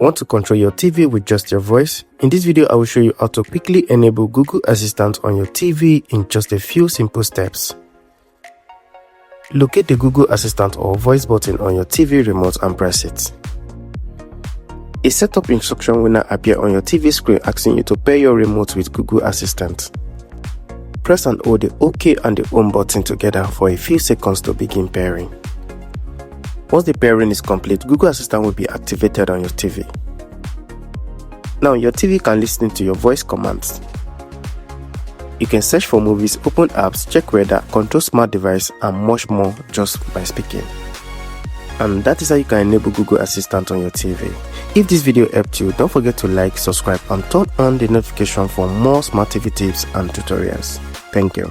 Want to control your TV with just your voice? In this video, I will show you how to quickly enable Google Assistant on your TV in just a few simple steps. Locate the Google Assistant or voice button on your TV remote and press it. A setup instruction will now appear on your TV screen asking you to pair your remote with Google Assistant. Press and hold the OK and the Home button together for a few seconds to begin pairing. Once the pairing is complete, Google Assistant will be activated on your TV. Now your TV can listen to your voice commands. You can search for movies, open apps, check weather, control smart device and much more just by speaking. And that is how you can enable Google Assistant on your TV. If this video helped you, don't forget to like, subscribe and turn on the notification for more smart TV tips and tutorials. Thank you.